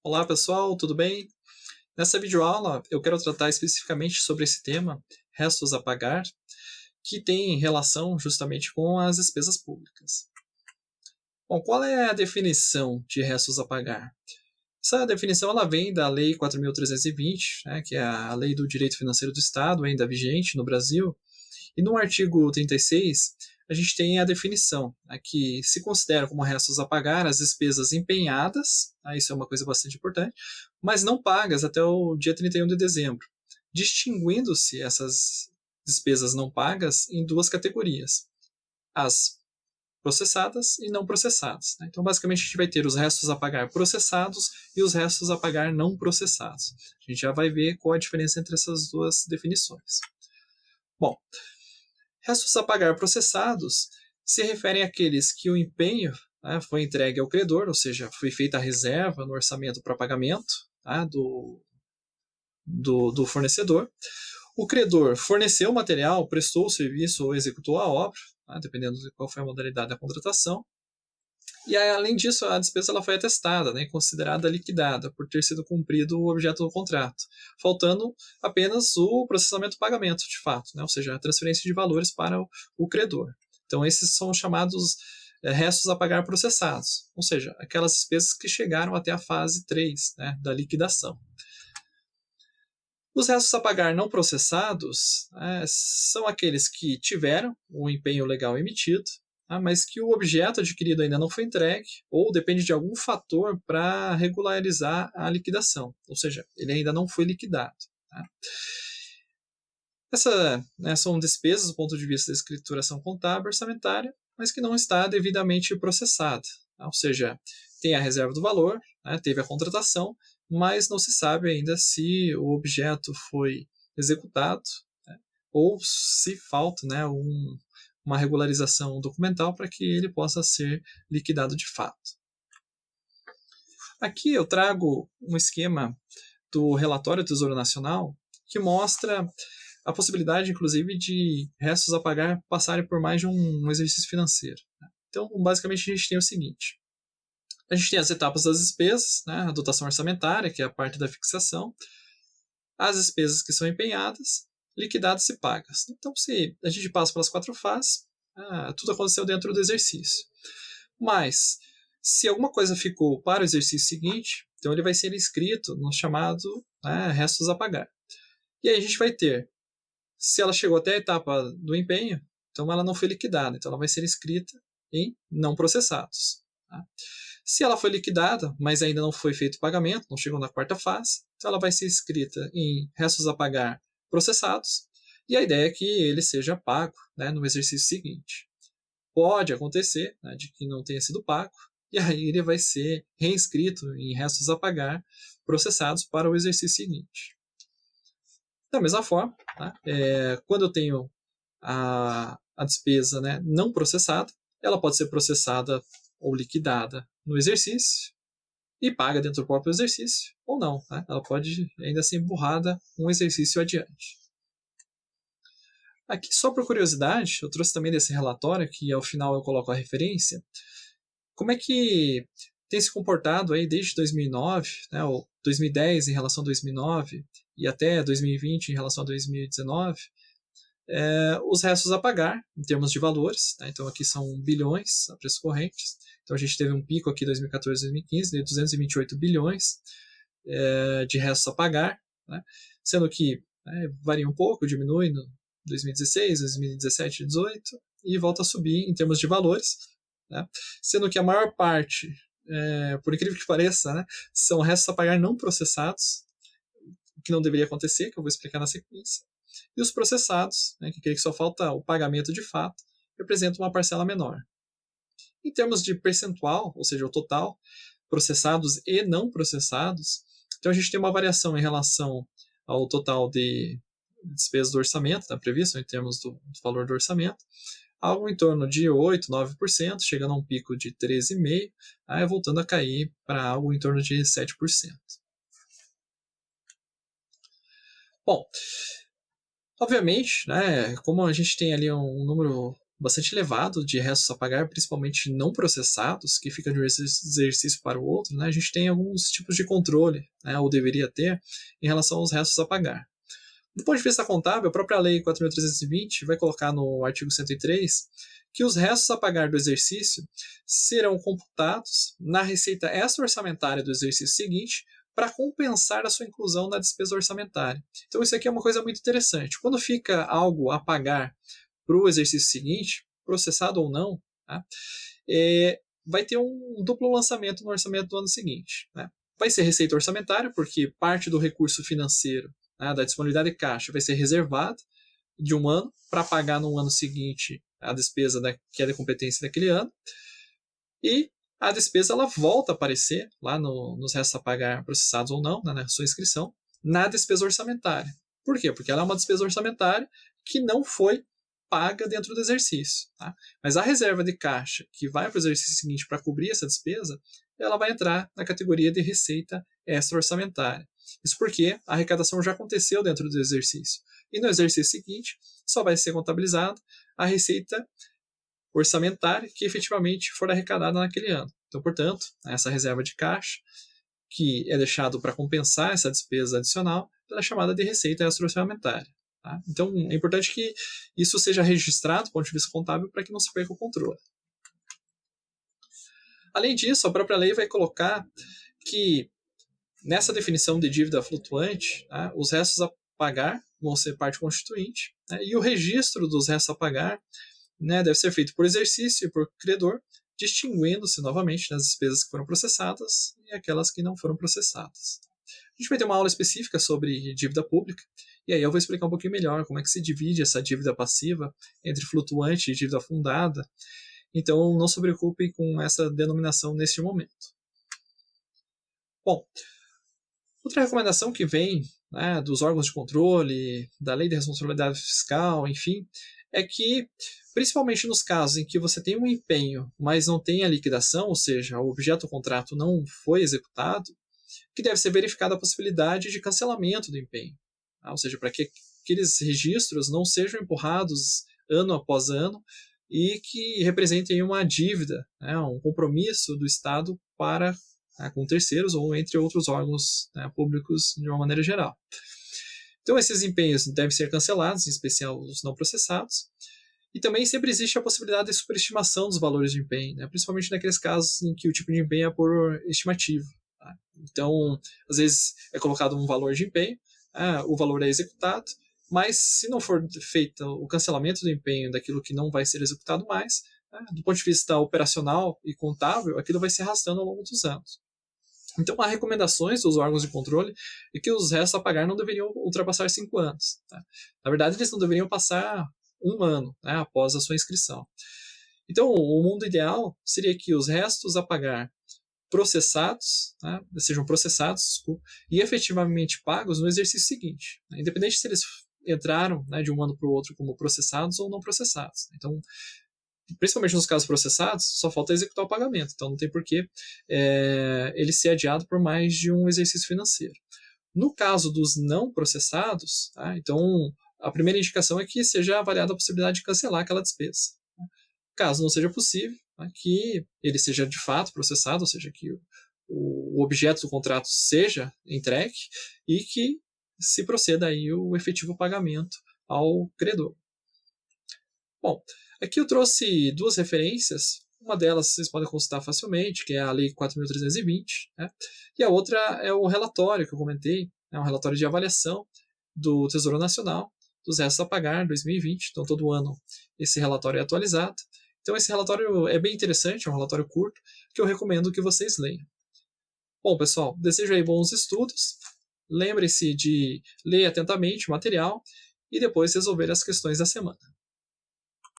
Olá pessoal, tudo bem? Nessa videoaula eu quero tratar especificamente sobre esse tema, restos a pagar, que tem relação justamente com as despesas públicas. Bom, qual é a definição de restos a pagar? Essa definição ela vem da Lei 4.320, que é a Lei do Direito Financeiro do Estado, ainda vigente no Brasil, e no artigo 36 a gente tem a definição, que se considera como restos a pagar as despesas empenhadas, isso é uma coisa bastante importante, mas não pagas até o dia 31 de dezembro, distinguindo-se essas despesas não pagas em duas categorias, as processadas e não processadas. Então, basicamente, a gente vai ter os restos a pagar processados e os restos a pagar não processados. A gente já vai ver qual a diferença entre essas duas definições. Bom, restos a pagar processados se referem àqueles que o empenho foi entregue ao credor, ou seja, foi feita a reserva no orçamento para pagamento do fornecedor. O credor forneceu o material, prestou o serviço ou executou a obra, dependendo de qual foi a modalidade da contratação. E além disso, a despesa ela foi atestada, considerada liquidada, por ter sido cumprido o objeto do contrato, faltando apenas o processamento do pagamento, de fato, ou seja, a transferência de valores para o credor. Então, esses são chamados restos a pagar processados, ou seja, aquelas despesas que chegaram até a fase 3 da liquidação. Os restos a pagar não processados são aqueles que tiveram o empenho legal emitido, mas que o objeto adquirido ainda não foi entregue ou depende de algum fator para regularizar a liquidação, ou seja, ele ainda não foi liquidado. Essas são despesas do ponto de vista da escrituração contábil orçamentária, mas que não está devidamente processada, ou seja, tem a reserva do valor, teve a contratação, mas não se sabe ainda se o objeto foi executado ou se falta uma regularização documental para que ele possa ser liquidado de fato. Aqui eu trago um esquema do relatório do Tesouro Nacional que mostra a possibilidade, inclusive, de restos a pagar passarem por mais de um exercício financeiro. Então, basicamente, a gente tem o seguinte. A gente tem as etapas das despesas, a dotação orçamentária, que é a parte da fixação, as despesas que são empenhadas, liquidadas e pagas. Então, se a gente passa pelas 4 fases, tudo aconteceu dentro do exercício. Mas, se alguma coisa ficou para o exercício seguinte, então ele vai ser inscrito no chamado restos a pagar. E aí a gente vai ter, se ela chegou até a etapa do empenho, então ela não foi liquidada, então ela vai ser inscrita em não processados. Se ela foi liquidada, mas ainda não foi feito o pagamento, não chegou na 4ª fase, então ela vai ser inscrita em restos a pagar processados, e a ideia é que ele seja pago no exercício seguinte. Pode acontecer de que não tenha sido pago, e aí ele vai ser reinscrito em restos a pagar processados para o exercício seguinte. Da mesma forma, quando eu tenho a despesa não processada, ela pode ser processada ou liquidada no exercício e paga dentro do próprio exercício, ou não. Ela pode ainda ser empurrada um exercício adiante. Aqui, só por curiosidade, eu trouxe também desse relatório, que ao final eu coloco a referência, como é que tem se comportado aí desde 2009, ou 2010 em relação a 2009, e até 2020 em relação a 2019, os restos a pagar, em termos de valores. Então aqui são bilhões a preços correntes. Então a gente teve um pico aqui em 2014 e 2015 de 228 bilhões de restos a pagar, sendo que varia um pouco, diminui no 2016, 2017, 2018 e volta a subir em termos de valores, sendo que a maior parte, por incrível que pareça, são restos a pagar não processados, o que não deveria acontecer, que eu vou explicar na sequência. E os processados, que só falta o pagamento de fato, representam uma parcela menor. Em termos de percentual, ou seja, o total, processados e não processados, então a gente tem uma variação em relação ao total de despesas do orçamento, previsto em termos do valor do orçamento, algo em torno de 8%, 9%, chegando a um pico de 13,5%, voltando a cair para algo em torno de 7%. Bom, obviamente, como a gente tem ali um número bastante elevado de restos a pagar, principalmente não processados, que fica de um exercício para o outro, né, a gente tem alguns tipos de controle, né, ou deveria ter, em relação aos restos a pagar. Do ponto de vista contábil, a própria Lei 4.320 vai colocar no artigo 103 que os restos a pagar do exercício serão computados na receita extra-orçamentária do exercício seguinte para compensar a sua inclusão na despesa orçamentária. Então isso aqui é uma coisa muito interessante. Quando fica algo a pagar para o exercício seguinte, processado ou não, tá? Vai ter um duplo lançamento no orçamento do ano seguinte. Né? Vai ser receita orçamentária, porque parte do recurso financeiro, né, da disponibilidade de caixa, vai ser reservada de um ano para pagar no ano seguinte a despesa que é da competência daquele ano. E a despesa ela volta a aparecer lá nos restos a pagar processados ou não, na sua inscrição, na despesa orçamentária. Por quê? Porque ela é uma despesa orçamentária que não foi paga dentro do exercício. Tá? Mas a reserva de caixa que vai para o exercício seguinte para cobrir essa despesa, ela vai entrar na categoria de receita extra-orçamentária. Isso porque a arrecadação já aconteceu dentro do exercício. E no exercício seguinte, só vai ser contabilizada a receita orçamentária que efetivamente for arrecadada naquele ano. Então, portanto, essa reserva de caixa, que é deixado para compensar essa despesa adicional, ela é chamada de receita extra-orçamentária. Tá? Então, é importante que isso seja registrado do ponto de vista contábil para que não se perca o controle. Além disso, a própria lei vai colocar que nessa definição de dívida flutuante, tá, os restos a pagar vão ser parte constituinte, né, e o registro dos restos a pagar, né, deve ser feito por exercício e por credor, distinguindo-se novamente nas despesas que foram processadas e aquelas que não foram processadas. A gente vai ter uma aula específica sobre dívida pública, e aí eu vou explicar um pouquinho melhor como é que se divide essa dívida passiva entre flutuante e dívida fundada. Então, não se preocupe com essa denominação neste momento. Bom, outra recomendação que vem, né, dos órgãos de controle, da lei de responsabilidade fiscal, enfim, é que, principalmente nos casos em que você tem um empenho, mas não tem a liquidação, ou seja, o objeto do contrato não foi executado, que deve ser verificada a possibilidade de cancelamento do empenho. Tá? Ou seja, para que aqueles registros não sejam empurrados ano após ano e que representem uma dívida, né, um compromisso do Estado para com terceiros ou entre outros órgãos, né, públicos de uma maneira geral. Então, esses empenhos devem ser cancelados, em especial os não processados, e também sempre existe a possibilidade de superestimação dos valores de empenho, né, principalmente naqueles casos em que o tipo de empenho é por estimativa. Tá? Então, às vezes é colocado um valor de empenho, o valor é executado, mas se não for feito o cancelamento do empenho daquilo que não vai ser executado mais, do ponto de vista operacional e contábil, aquilo vai se arrastando ao longo dos anos. Então, há recomendações dos órgãos de controle de que os restos a pagar não deveriam ultrapassar 5 anos. Tá? Na verdade, eles não deveriam passar 1 ano, né, após a sua inscrição. Então, o mundo ideal seria que os restos a pagar processados, né, sejam processados, desculpa, e efetivamente pagos no exercício seguinte, né, independente se eles entraram, né, de um ano para o outro como processados ou não processados. Então, principalmente nos casos processados, só falta executar o pagamento. Então, não tem porquê ele ser adiado por mais de um exercício financeiro. No caso dos não processados, tá, então, a primeira indicação é que seja avaliada a possibilidade de cancelar aquela despesa. Caso não seja possível, tá, que ele seja de fato processado, ou seja, que o objeto do contrato seja entregue e que se proceda aí o efetivo pagamento ao credor. Bom, aqui eu trouxe 2 referências. Uma delas vocês podem consultar facilmente, que é a Lei 4.320, né? E a outra é o relatório que eu comentei, é um relatório de avaliação do Tesouro Nacional dos restos a pagar 2020. Então, todo ano esse relatório é atualizado. Então, esse relatório é bem interessante, é um relatório curto, que eu recomendo que vocês leiam. Bom, pessoal, desejo aí bons estudos. Lembre-se de ler atentamente o material e depois resolver as questões da semana.